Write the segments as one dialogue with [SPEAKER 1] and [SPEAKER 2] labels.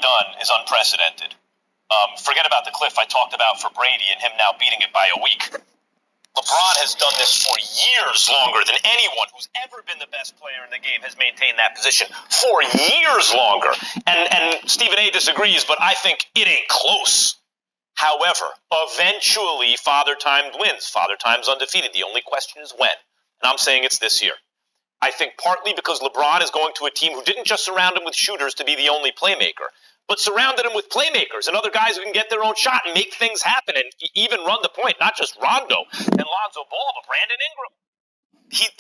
[SPEAKER 1] done is unprecedented. Forget about the cliff I talked about for Brady and him now beating it by a week. LeBron has done this for years longer than anyone who's ever been the best player in the game has maintained that position for years longer. And Stephen A. disagrees, but I think it ain't close. However, eventually Father Time wins. Father Time's undefeated. The only question is when. And I'm saying it's this year. I think partly because LeBron is going to a team who didn't just surround him with shooters to be the only playmaker, but surrounded him with playmakers and other guys who can get their own shot and make things happen and even run the point, not just Rondo and Lonzo Ball, but Brandon Ingram.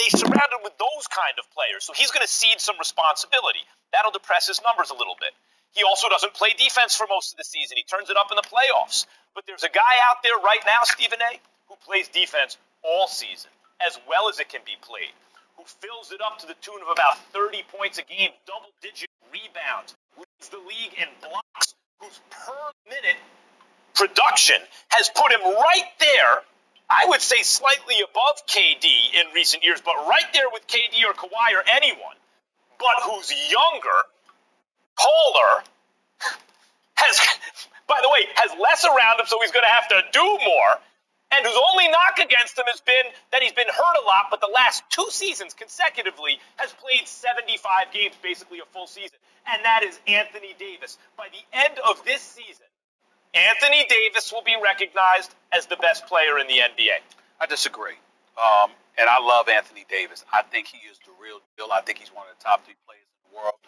[SPEAKER 1] They surrounded him with those kind of players, so he's going to cede some responsibility. That'll depress his numbers a little bit. He also doesn't play defense for most of the season. He turns it up in the playoffs. But there's a guy out there right now, Stephen A., who plays defense all season, as well as it can be played, who fills it up to the tune of about 30 points a game, double-digit rebounds, leads the league in blocks, whose per-minute production has put him right there, I would say slightly above KD in recent years, but right there with KD or Kawhi or anyone, but who's younger, taller, has less around him, so he's going to have to do more, and whose only knock against him has been that he's been hurt a lot, but the last 2 seasons consecutively has played 75 games, basically a full season, and that is Anthony Davis. By the end of this season, Anthony Davis will be recognized as the best player in the NBA.
[SPEAKER 2] I disagree. And I love Anthony Davis. I think he is the real deal. I think he's one of the top 3 players in the world.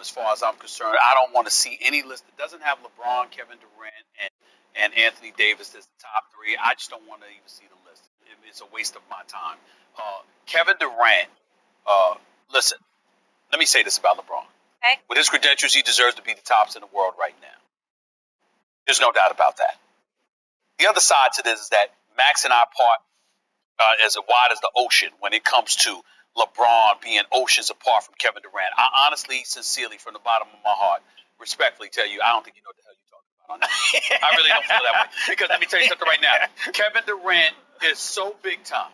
[SPEAKER 2] As far as I'm concerned, I don't want to see any list that doesn't have LeBron, Kevin Durant, and Anthony Davis as the top 3. I just don't want to even see the list. It's a waste of my time. Kevin Durant, listen, let me say this about LeBron.
[SPEAKER 3] Okay.
[SPEAKER 2] With his credentials, he deserves to be the tops in the world right now. There's no doubt about that. The other side to this is that Max and I part as wide as the ocean when it comes to LeBron being oceans apart from Kevin Durant. I honestly, sincerely, from the bottom of my heart, respectfully tell you, I don't think you know what the hell you're talking about on that. I really don't feel that way. Because let me tell you something right now. Kevin Durant is so big time.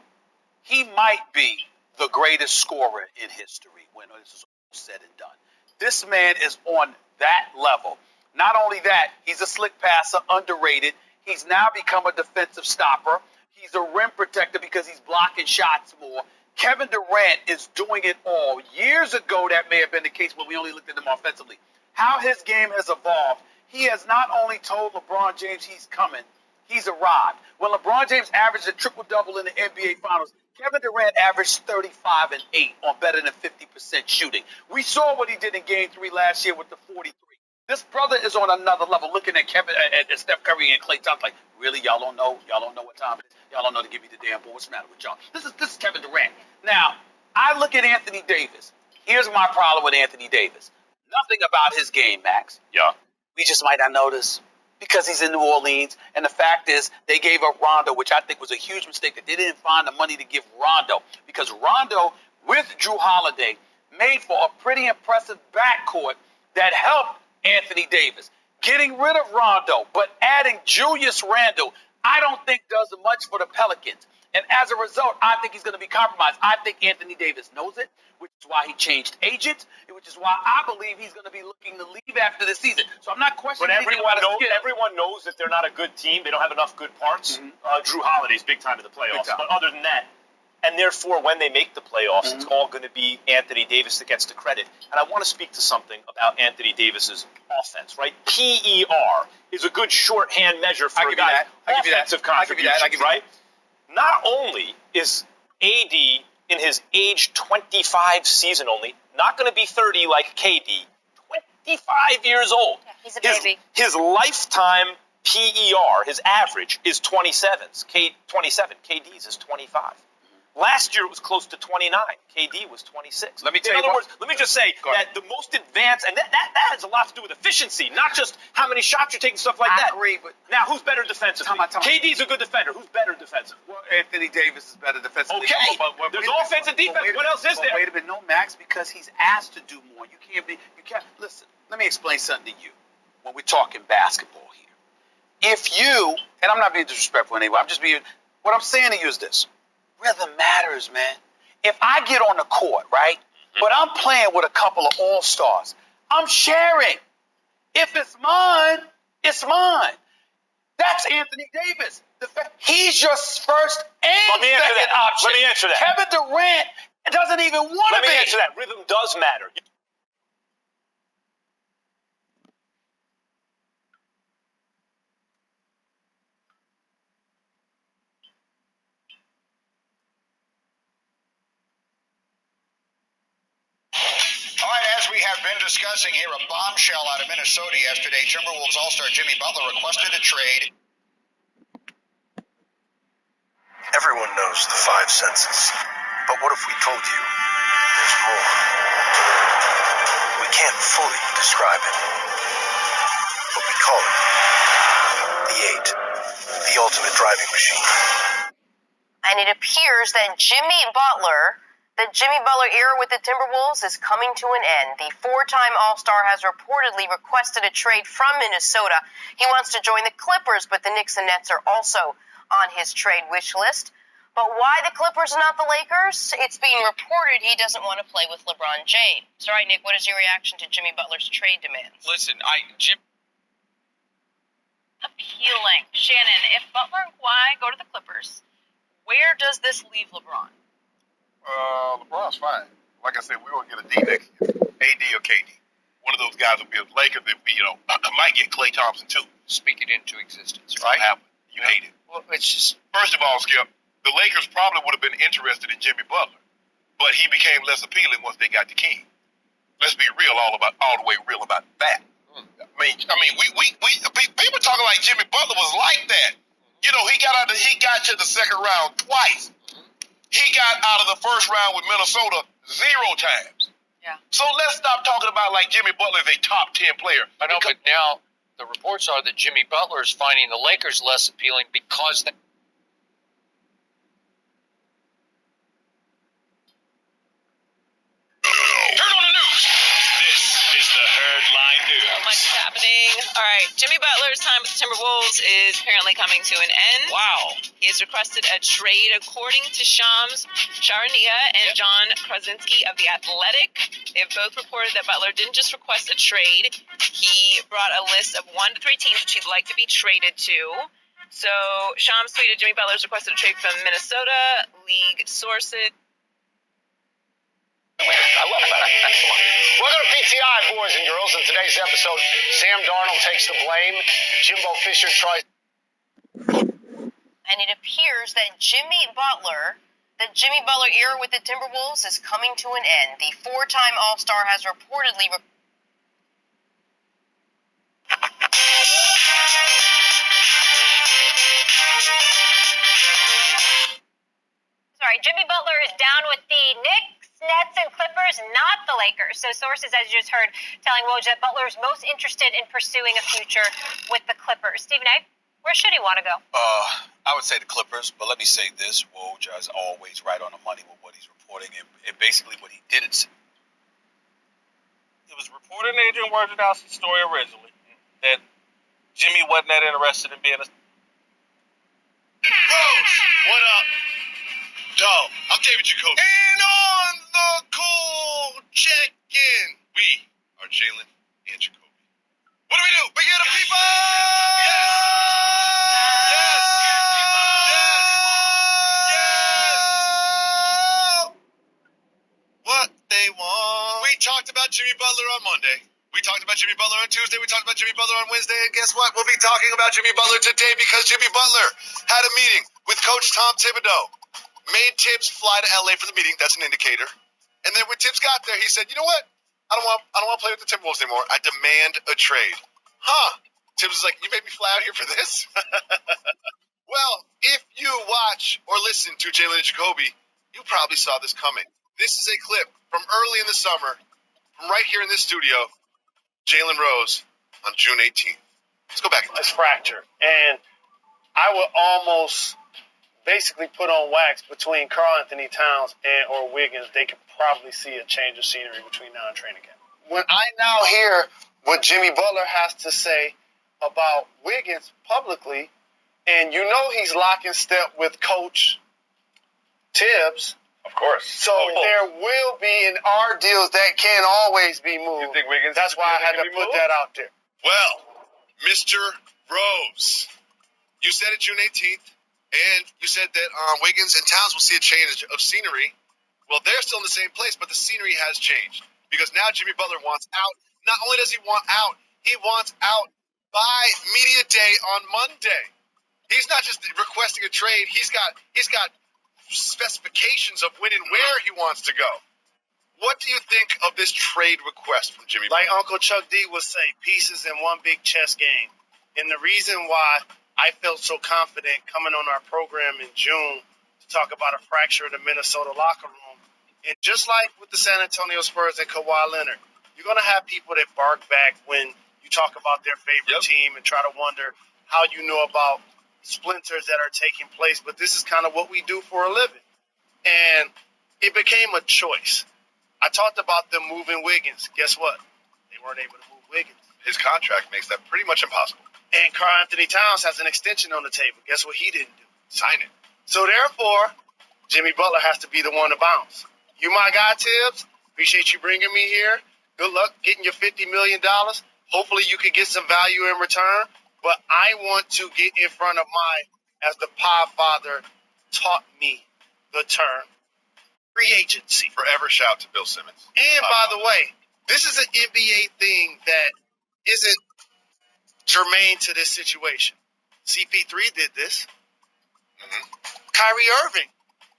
[SPEAKER 2] He might be the greatest scorer in history when this is all said and done. This man is on that level. Not only that, he's a slick passer, underrated. He's now become a defensive stopper. He's a rim protector because he's blocking shots more. Kevin Durant is doing it all. Years ago, that may have been the case when we only looked at him offensively. How his game has evolved. He has not only told LeBron James he's coming, he's arrived. When LeBron James averaged a triple-double in the NBA Finals, Kevin Durant averaged 35 and 8 on better than 50% shooting. We saw what he did in Game 3 last year with the 43. This brother is on another level. Looking at Kevin, at Steph Curry and Klay Thompson, like, really, y'all don't know what time it is. Y'all don't know to give me the damn ball. What's the matter with y'all? This is Kevin Durant. Now, I look at Anthony Davis. Here's my problem with Anthony Davis. Nothing about his game, Max.
[SPEAKER 1] Yeah.
[SPEAKER 2] We just might not notice because he's in New Orleans. And the fact is, they gave up Rondo, which I think was a huge mistake that they didn't find the money to give Rondo, because Rondo with Drew Holiday made for a pretty impressive backcourt that helped Anthony Davis. Getting rid of Rondo, but adding Julius Randle, I don't think does much for the Pelicans. And as a result, I think he's going to be compromised. I think Anthony Davis knows it, which is why he changed agents, which is why I believe he's going to be looking to leave after the season. So I'm not questioning.
[SPEAKER 1] But everyone knows that they're not a good team. They don't have enough good parts. Mm-hmm. Drew Holiday's big time in the playoffs. But other than that, and therefore when they make the playoffs, it's all going to be Anthony Davis that gets the credit. And I want to speak to something about Anthony Davis's offense, right? PER is a good shorthand measure for a guy's offensive contributions, right? Not only is AD in his age 25 season only not going to be 30 like KD, 25 years old.
[SPEAKER 3] Yeah, he's a baby.
[SPEAKER 1] His lifetime PER, his average, is 27. KD's is 25. Last year it was close to 29. KD was 26.
[SPEAKER 2] Let me tell
[SPEAKER 1] In
[SPEAKER 2] you
[SPEAKER 1] other words, let me just say that the most advanced, and that has a lot to do with efficiency, not just how many shots you're taking, stuff like that.
[SPEAKER 2] I agree, but
[SPEAKER 1] now who's better defensively? KD's a good defender. Who's better defensively?
[SPEAKER 2] Well, Anthony Davis is better defensively.
[SPEAKER 1] Okay, there's offense and defense. What else is there?
[SPEAKER 2] Wait a minute, no, Max, because he's asked to do more. You can't. Listen, let me explain something to you. When we're talking basketball here, if you, and I'm not being disrespectful anyway, what I'm saying to you is this. Rhythm matters, man. If I get on the court, right, but I'm playing with a couple of all-stars, I'm sharing. If it's It's mine. That's Anthony Davis. He's your first and second option.
[SPEAKER 1] Let me answer that.
[SPEAKER 2] Kevin Durant doesn't even want to be.
[SPEAKER 1] Let me answer that. Rhythm does matter.
[SPEAKER 3] All right, as we have been discussing here, a bombshell out of Minnesota yesterday. Timberwolves All-Star Jimmy Butler requested a trade.
[SPEAKER 4] Everyone knows the five senses. But what if we told you there's more? We can't fully describe it. But we call it the eight, the ultimate driving machine.
[SPEAKER 5] And it appears that the Jimmy Butler era with the Timberwolves is coming to an end. The four-time All-Star has reportedly requested a trade from Minnesota. He wants to join the Clippers, but the Knicks and Nets are also on his trade wish list. But why the Clippers and not the Lakers? It's being reported he doesn't want to play with LeBron James. All right, Nick, what is your reaction to Jimmy Butler's trade demands?
[SPEAKER 6] Listen, appealing. Shannon, if Butler and Kawhi go to the Clippers, where does this leave LeBron?
[SPEAKER 7] LeBron's fine. Like I said, we're going to get a D next year. AD or KD. One of those guys will be a Laker that we, might get Klay Thompson too.
[SPEAKER 8] Speak it into existence,
[SPEAKER 7] Right?
[SPEAKER 8] right?
[SPEAKER 7] You hate it.
[SPEAKER 8] Well, it's just
[SPEAKER 7] First of all, Skip, the Lakers probably would have been interested in Jimmy Butler, but he became less appealing once they got the King. Let's be real, all the way real about that. I mean, people talking like Jimmy Butler was like that. He got to the second round twice. He got out of the first round with Minnesota 0 times.
[SPEAKER 6] Yeah.
[SPEAKER 7] So let's stop talking about like Jimmy Butler is a top 10 player.
[SPEAKER 8] I know, but now the reports are that Jimmy Butler is finding the Lakers less appealing because they
[SPEAKER 7] Turn on the news.
[SPEAKER 1] This is the Herdline News.
[SPEAKER 6] So much is happening. All right, Jimmy Butler's time with the Timberwolves is apparently coming to an end.
[SPEAKER 8] wow.
[SPEAKER 6] He has requested a trade according to Shams Charania and John Krasinski of The Athletic. They have both reported that Butler didn't just request a trade. He brought a list of 1 to 3 teams which he'd like to be traded to. So Shams tweeted Jimmy Butler's requested a trade from Minnesota, league sources.
[SPEAKER 3] I love that. Excellent. Welcome to PTI, boys and girls. In today's episode, Sam Darnold takes the blame. Jimbo Fisher tries.
[SPEAKER 5] And it appears that the Jimmy Butler era with the Timberwolves is coming to an end. The four-time All-Star has reportedly
[SPEAKER 9] Sorry, Jimmy Butler is down with the Knicks, Nets, and Clippers, not the Lakers. So sources, as you just heard, telling Woj that Butler is most interested in pursuing a future with the Clippers. Stephen A., where should he want to go?
[SPEAKER 2] I would say the Clippers, but let me say this. Woj is always right on the money with what he's reporting, and basically what he didn't say.
[SPEAKER 10] It was reported in Adrian Wojnarowski's story originally that Jimmy wasn't that interested in being a...
[SPEAKER 7] Rose, what up? Dog, I'm David Jacoby. And on the call, check-in. We are Jalen and Jacoby. What do? We get a people! Yes! What they want. We talked about Jimmy Butler on Monday. We talked about Jimmy Butler on Tuesday. We talked about Jimmy Butler on Wednesday. And guess what? We'll be talking about Jimmy Butler today because Jimmy Butler had a meeting with Coach Tom Thibodeau. Made Tibbs fly to LA for the meeting. That's an indicator. And then when Tibbs got there, he said, "You know what? I don't want to play with the Timberwolves anymore. I demand a trade." Huh? Tibbs was like, "You made me fly out here for this?" Well, if you watch or listen to Jalen and Jacoby, you probably saw this coming. This is a clip from early in the summer, from right here in this studio. Jalen Rose on June 18th. Let's go back.
[SPEAKER 11] It's fractured, and I would almost basically put on wax between Karl Anthony Towns or Wiggins. They could probably see a change of scenery between now and training camp. When I now hear what Jimmy Butler has to say about Wiggins publicly, and you know he's lock in step with Coach Tibbs.
[SPEAKER 10] Of course.
[SPEAKER 11] So there will be in our deals that can always be moved.
[SPEAKER 10] You think Wiggins?
[SPEAKER 11] That's why I had to put that out there.
[SPEAKER 7] Well, Mr. Rose, you said it June 18th, and you said that Wiggins and Towns will see a change of scenery. Well, they're still in the same place, but the scenery has changed because now Jimmy Butler wants out. Not only does he want out, he wants out by media day on Monday. He's not just requesting a trade. He's got specifications of when and where he wants to go. What do you think of this trade request from Jimmy Butler?
[SPEAKER 11] Like Uncle Chuck D would say, pieces in one big chess game. And the reason why I felt so confident coming on our program in June to talk about a fracture in the Minnesota locker room, and just like with the San Antonio Spurs and Kawhi Leonard, you're going to have people that bark back when you talk about their favorite team and try to wonder how you know about splinters that are taking place. But this is kind of what we do for a living. And it became a choice. I talked about them moving Wiggins. Guess what? They weren't able to move Wiggins.
[SPEAKER 7] His contract makes that pretty much impossible.
[SPEAKER 11] And Karl Anthony Towns has an extension on the table. Guess what he didn't do?
[SPEAKER 7] Sign it.
[SPEAKER 11] So therefore, Jimmy Butler has to be the one to bounce. You my guy, Tibbs. Appreciate you bringing me here. Good luck getting your $50 million. Hopefully you can get some value in return. But I want to get in front of as the Podfather taught me the term, free agency.
[SPEAKER 7] Forever shout to Bill Simmons.
[SPEAKER 11] And by the way, this is an NBA thing that isn't germane to this situation. CP3 did this.
[SPEAKER 7] Mm-hmm.
[SPEAKER 11] Kyrie Irving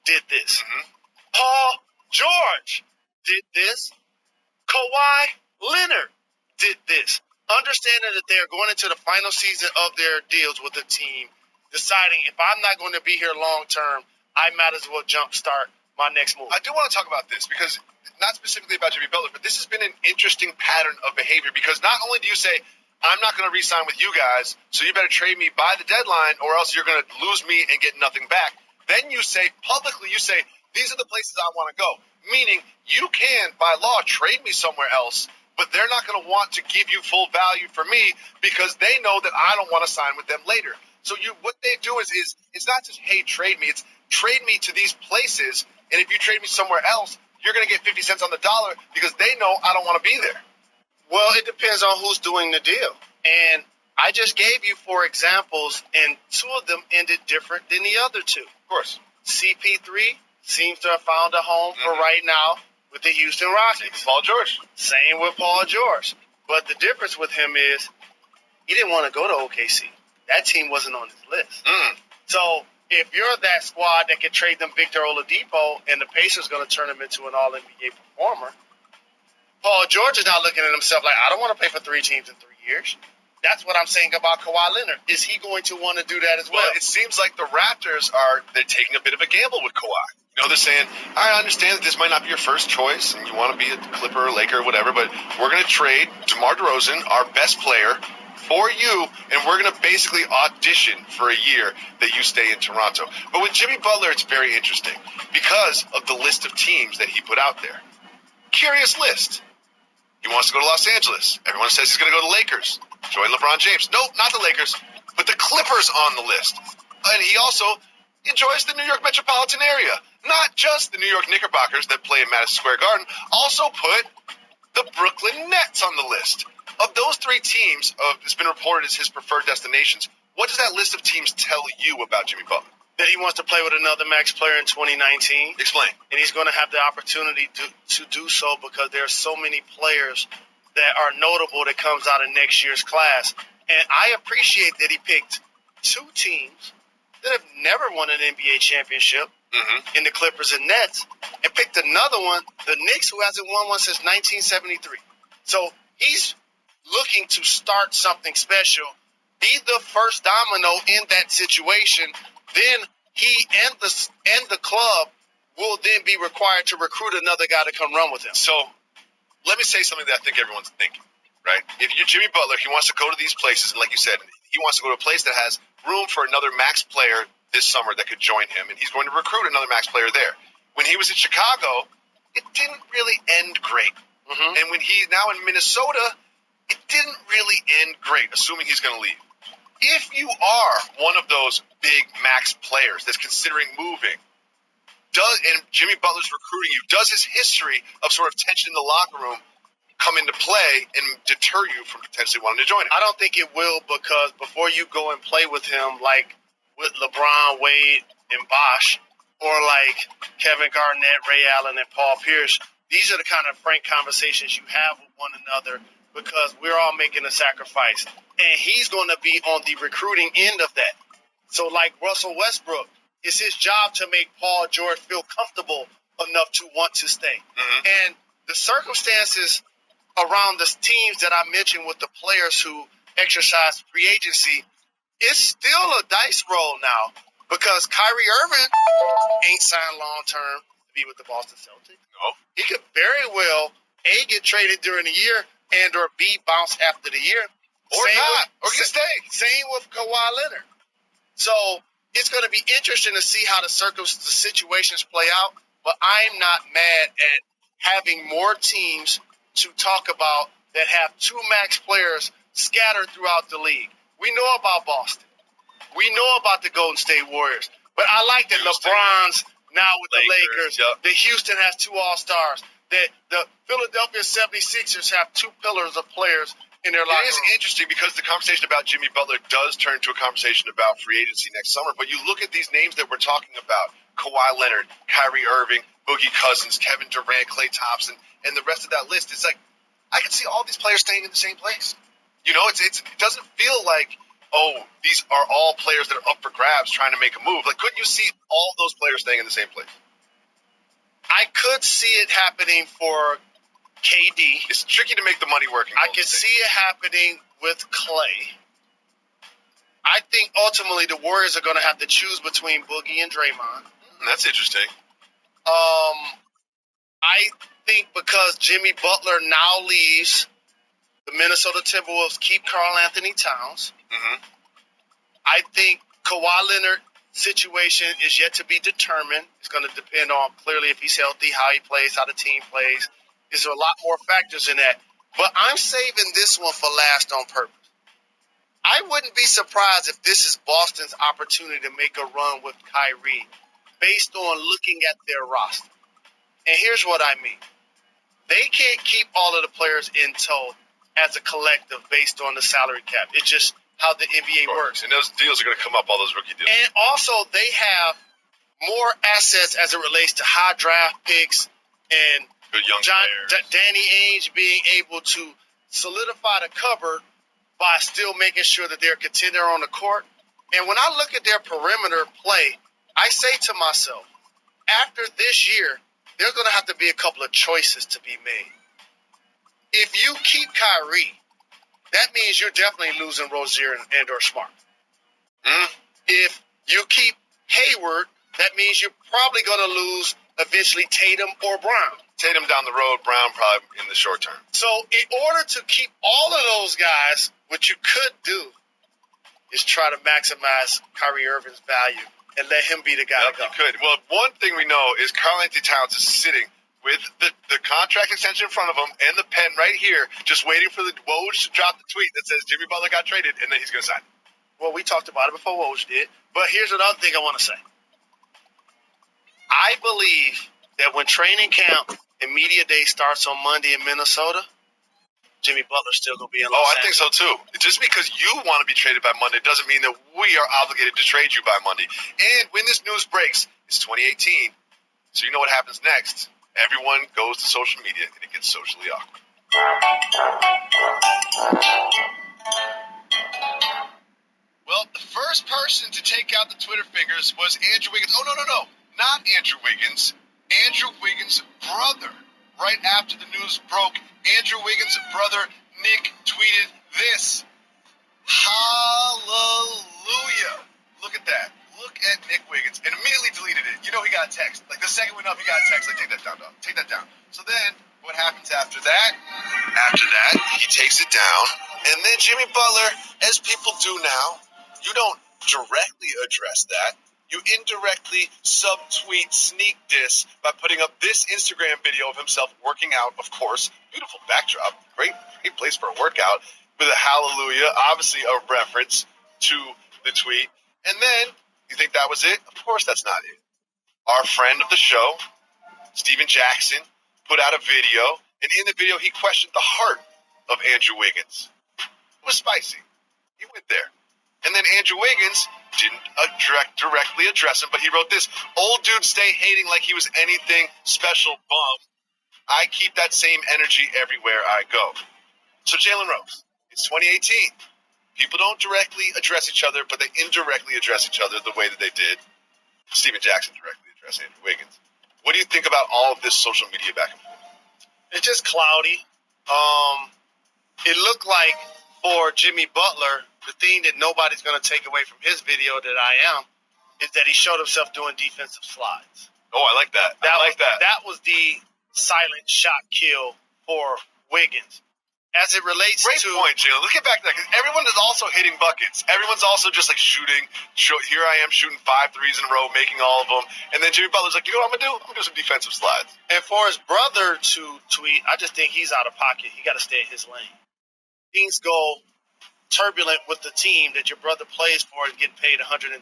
[SPEAKER 11] did this.
[SPEAKER 7] Mm-hmm.
[SPEAKER 11] Paul George did this. Kawhi Leonard did this. Understanding that they're going into the final season of their deals with the team, deciding if I'm not going to be here long term, I might as well jumpstart my next move.
[SPEAKER 7] I do want to talk about this because not specifically about Jimmy Butler, but this has been an interesting pattern of behavior because not only do you say, I'm not going to re-sign with you guys, so you better trade me by the deadline or else you're going to lose me and get nothing back. Then you say, publicly, these are the places I want to go. Meaning, you can, by law, trade me somewhere else, but they're not going to want to give you full value for me because they know that I don't want to sign with them later. So what they do is it's not just, hey, trade me. It's trade me to these places, and if you trade me somewhere else, you're going to get 50 cents on the dollar because they know I don't want to be there.
[SPEAKER 11] Well, it depends on who's doing the deal. And I just gave you 4 examples, and 2 of them ended different than the other 2.
[SPEAKER 7] Of course.
[SPEAKER 11] CP3 seems to have found a home for right now with the Houston Rockets.
[SPEAKER 7] Paul George.
[SPEAKER 11] Same with Paul George. But the difference with him is he didn't want to go to OKC. That team wasn't on his list. So if you're that squad that can trade them Victor Oladipo and the Pacers going to turn him into an All-NBA performer, Paul George is now looking at himself like, I don't want to play for 3 teams in 3 years. That's what I'm saying about Kawhi Leonard. Is he going to want to do that as well?
[SPEAKER 7] Well, it seems like the Raptors they're taking a bit of a gamble with Kawhi. They're saying, I understand that this might not be your first choice and you want to be a Clipper or Laker or whatever, but we're going to trade DeMar DeRozan, our best player, for you, and we're going to basically audition for a year that you stay in Toronto. But with Jimmy Butler, it's very interesting because of the list of teams that he put out there. Curious list. He wants to go to Los Angeles. Everyone says he's going to go to Lakers. Join LeBron James. Nope, not the Lakers, but the Clippers on the list. And he also enjoys the New York metropolitan area. Not just the New York Knickerbockers that play in Madison Square Garden. Also put the Brooklyn Nets on the list. Of those 3 teams, it's been reported as his preferred destinations. What does that list of teams tell you about Jimmy Butler?
[SPEAKER 11] That he wants to play with another max player in 2019.
[SPEAKER 7] Explain.
[SPEAKER 11] And he's going to have the opportunity to do so because there are so many players that are notable that comes out of next year's class. And I appreciate that he picked 2 teams that have never won an NBA championship in the Clippers and Nets, and picked another one, the Knicks, who hasn't won one since 1973. So he's looking to start something special, be the first domino in that situation. Then he and the club will then be required to recruit another guy to come run with him.
[SPEAKER 7] So let me say something that I think everyone's thinking, right? If you're Jimmy Butler, he wants to go to these places, and like you said, he wants to go to a place that has room for another max player this summer that could join him, and he's going to recruit another max player there. When he was in Chicago, it didn't really end great. And when he's now in Minnesota, it didn't really end great, assuming he's going to leave. If you are one of those big max players that's considering moving, and Jimmy Butler's recruiting you, does his history of sort of tension in the locker room come into play and deter you from potentially wanting to join him?
[SPEAKER 11] I don't think it will, because before you go and play with him, like with LeBron, Wade, and Bosh, or like Kevin Garnett, Ray Allen, and Paul Pierce, these are the kind of frank conversations you have with one another, because we're all making a sacrifice. And he's going to be on the recruiting end of that. So like Russell Westbrook, it's his job to make Paul George feel comfortable enough to want to stay. And the circumstances around the teams that I mentioned with the players who exercise free agency, it's still a dice roll now, because Kyrie Irving ain't signed long term to be with the Boston Celtics.
[SPEAKER 7] No.
[SPEAKER 11] He could very well A, get traded during the year, and or B, bounce after the year.
[SPEAKER 7] Or not. Or can stay.
[SPEAKER 11] Same with Kawhi Leonard. So it's going to be interesting to see how the situations play out, but I'm not mad at having more teams to talk about that have two max players scattered throughout the league. We know about Boston. We know about the Golden State Warriors. But I like that LeBron's now with the Lakers.
[SPEAKER 7] Yep.
[SPEAKER 11] That Houston has two All-Stars. That the Philadelphia 76ers have two pillars of players in their locker
[SPEAKER 7] It is
[SPEAKER 11] room.
[SPEAKER 7] interesting because the conversation about Jimmy Butler does turn to a conversation about free agency next summer. But you look at these names that we're talking about: Kawhi Leonard, Kyrie Irving, Boogie Cousins, Kevin Durant, Klay Thompson, and the rest of that list. It's like I can see all these players staying in the same place. You know, it doesn't feel like, oh, these are all players that are up for grabs trying to make a move. Like, couldn't you see all those players staying in the same place?
[SPEAKER 11] I could see it happening for KD.
[SPEAKER 7] It's tricky to make the money work.
[SPEAKER 11] I could see it happening with Clay. I think ultimately the Warriors are going to have to choose between Boogie and Draymond.
[SPEAKER 7] That's interesting.
[SPEAKER 11] I think because Jimmy Butler now leaves, the Minnesota Timberwolves keep Karl Anthony Towns. I think Kawhi Leonard's situation is yet to be determined. It's going to depend on clearly if he's healthy, how he plays, how the team plays. There's a lot more factors in that. But I'm saving this one for last on purpose. I wouldn't be surprised if this is Boston's opportunity to make a run with Kyrie based on looking at their roster. And here's what I mean. They can't keep all of the players in tow as a collective based on the salary cap. It's just how the NBA works.
[SPEAKER 7] And those deals are going to come up, all those rookie deals.
[SPEAKER 11] And also they have more assets as it relates to high draft picks and
[SPEAKER 7] good young players.
[SPEAKER 11] Danny Ainge being able to solidify the cupboard by still making sure that they're a contender on the court. And when I look at their perimeter play, I say to myself, after this year, there's going to have to be a couple of choices to be made. If you keep Kyrie, that means you're definitely losing Rozier and or Smart. If you keep Hayward, that means you're probably going to lose eventually Tatum or Brown.
[SPEAKER 7] Tatum down the road, Brown probably in the short term.
[SPEAKER 11] So in order to keep all of those guys, what you could do is try to maximize Kyrie Irving's value and let him be the guy to go.
[SPEAKER 7] You could. Well, one thing we know is Karl Anthony Towns is sitting with the contract extension in front of him and the pen right here, just waiting for the Woj to drop the tweet that says Jimmy Butler got traded, and then he's going to sign.
[SPEAKER 11] Well, we talked about it before Woj did, but here's another thing I want to say. I believe that when training camp and media day starts on Monday in Minnesota, Jimmy Butler's still going to be in Los Angeles.
[SPEAKER 7] I think so too. Just because you want to be traded by Monday doesn't mean that we are obligated to trade you by Monday. And when this news breaks, it's 2018, so you know what happens next. Everyone goes to social media, and it gets socially awkward. Well, the first person to take out the Twitter fingers was Andrew Wiggins. Oh, no. Not Andrew Wiggins. Andrew Wiggins' brother. Right after the news broke, Andrew Wiggins' brother, Nick, tweeted this. Hallelujah. Look at that. Look at Nick Wiggins, and immediately deleted it. You know he got a text. Like, the second went up, he got a text. Like, take that down, dog. Take that down. So then, what happens after that? After that, he takes it down. And then Jimmy Butler, as people do now, you don't directly address that. You indirectly subtweet sneak diss by putting up this Instagram video of himself working out, of course. Beautiful backdrop. Great place for a workout. With a hallelujah, obviously a reference to the tweet. And then, you think that was it? Of course that's not it. Our friend of the show, Steven Jackson, put out a video, And in the video, he questioned the heart of Andrew Wiggins. It was spicy. He went there. And then Andrew Wiggins didn't directly address him, but he wrote this: "Old dudes stay hating like he was anything special, bum. I keep that same energy everywhere I go." So Jalen Rose, it's 2018. People don't directly address each other, but they indirectly address each other the way that they did. Steven Jackson directly addressed Andrew Wiggins. What do you think about all of this social media back and forth?
[SPEAKER 11] It's just cloudy. It looked like for Jimmy Butler, the thing that nobody's going to take away from his video that I am is that he showed himself doing defensive slides.
[SPEAKER 7] Oh, I like that.
[SPEAKER 11] That was the silent shot kill for Wiggins. As it relates
[SPEAKER 7] Great
[SPEAKER 11] to
[SPEAKER 7] point, Jalen. Let's get back to that, because everyone is also hitting buckets. Everyone's also just like shooting. Here I am shooting 5 threes in a row, making all of them. And then Jimmy Butler's like, you know what I'm going to do? I'm going to do some defensive slides.
[SPEAKER 11] And for his brother to tweet, I just think he's out of pocket. He got to stay in his lane. Things go turbulent with the team that your brother plays for and getting paid $150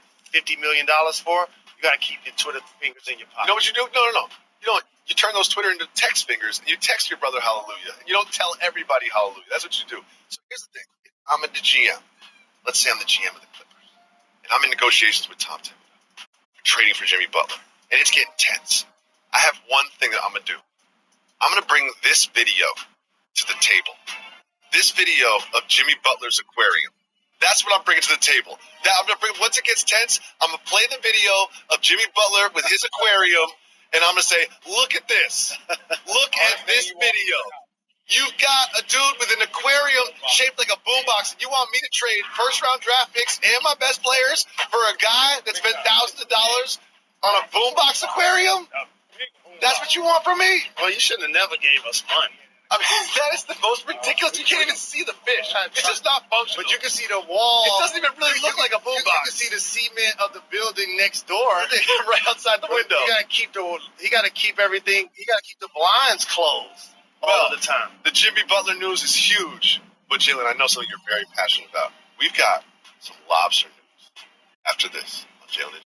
[SPEAKER 11] million for. You got to keep your Twitter fingers in your pocket.
[SPEAKER 7] You know what you do? No. You know what? You turn those Twitter into text fingers, and you text your brother hallelujah. And you don't tell everybody hallelujah. That's what you do. So here's the thing. I'm the GM. Let's say I'm the GM of the Clippers. And I'm in negotiations with Tom Thibodeau. We're trading for Jimmy Butler. And it's getting tense. I have one thing that I'm going to do. I'm going to bring this video to the table. This video of Jimmy Butler's aquarium. That's what I'm bringing to the table. Once it gets tense, I'm going to play the video of Jimmy Butler with his aquarium. And I'm going to say, look at this. Look at this video. You've got a dude with an aquarium shaped like a boombox, and you want me to trade first-round draft picks and my best players for a guy that spent thousands of dollars on a boombox aquarium? That's what you want from me?
[SPEAKER 11] Well, you shouldn't have never gave us money.
[SPEAKER 7] I mean, that is the most ridiculous. You can't even see the fish. It's just not functional.
[SPEAKER 11] But you can see the wall.
[SPEAKER 7] It doesn't even really look like a boombox.
[SPEAKER 11] You can see the cement of the building next door,
[SPEAKER 7] right outside the window.
[SPEAKER 11] He got to keep everything. He got to keep the blinds closed all the time.
[SPEAKER 7] The Jimmy Butler news is huge. But Jalen, I know something you're very passionate about. We've got some lobster news after this on Jalen.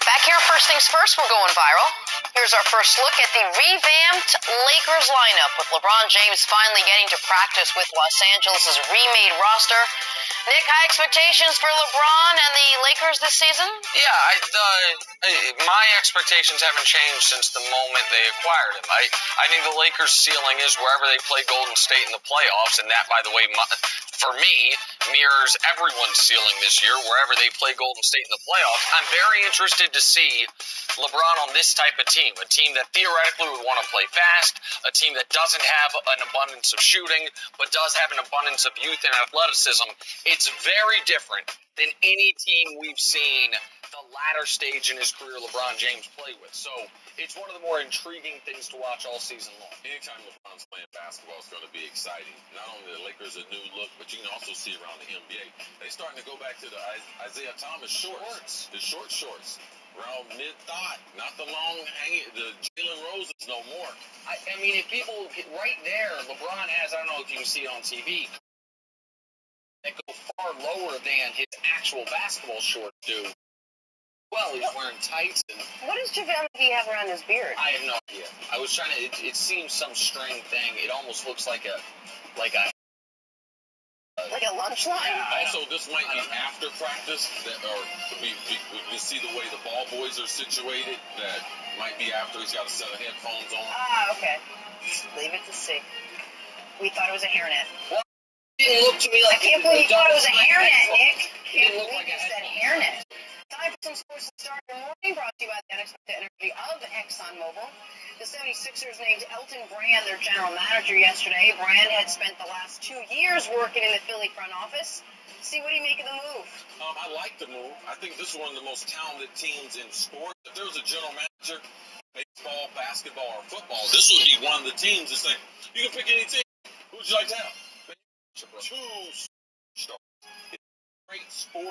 [SPEAKER 5] Back here, first things first, we're going viral. Here's our first look at the revamped Lakers lineup, with LeBron James finally getting to practice with Los Angeles' remade roster. Nick, high expectations for LeBron and the Lakers this season?
[SPEAKER 12] Yeah, my expectations haven't changed since the moment they acquired him. I think the Lakers' ceiling is wherever they play Golden State in the playoffs, and that, by the way, for me, mirrors everyone's ceiling this year, wherever they play Golden State in the playoffs. I'm very interested to see LeBron on this type of team, a team that theoretically would want to play fast, a team that doesn't have an abundance of shooting, but does have an abundance of youth and athleticism. It's very different than any team we've seen the latter stage in his career LeBron James play with. So it's one of the more intriguing things to watch all season long.
[SPEAKER 13] Anytime LeBron's playing basketball, it's going to be exciting. Not only the Lakers a new look, but you can also see around the NBA. They're starting to go back to the Isaiah Thomas shorts, the short shorts, around mid-thigh, not the long hanging, the Jalen Roses no more.
[SPEAKER 12] I mean, if people get right there, LeBron has, I don't know if you can see it on TV, that go far lower than his actual basketball shorts do. Well, he's wearing tights. And
[SPEAKER 5] What does JaVale McGee have around his beard?
[SPEAKER 12] I have no idea. I was trying to. It seems some string thing. It almost looks like a
[SPEAKER 5] Like a lunch line?
[SPEAKER 13] Also, this might be after practice, or we see the way the ball boys are situated. That might be after he's got a set of headphones on.
[SPEAKER 5] Ah, okay. Leave it to see. We thought it was a hairnet.
[SPEAKER 12] Well, it didn't look to me like.
[SPEAKER 5] I can't believe you thought it was a hairnet, Nick.
[SPEAKER 12] It didn't look like
[SPEAKER 5] you said hairnet.
[SPEAKER 14] time for some sports to start your morning, brought to you by the unexpected energy of ExxonMobil. The 76ers named Elton Brand their general manager yesterday. Brand had spent the last 2 years working in the Philly front office. See, what do you make of the move?
[SPEAKER 13] I like the move. I think this is one of the most talented teams in sports. If there was a general manager, baseball, basketball, or football, this would be one of the teams that's saying, you can pick any team. Who would you like to have? Two stars. It's a great sport.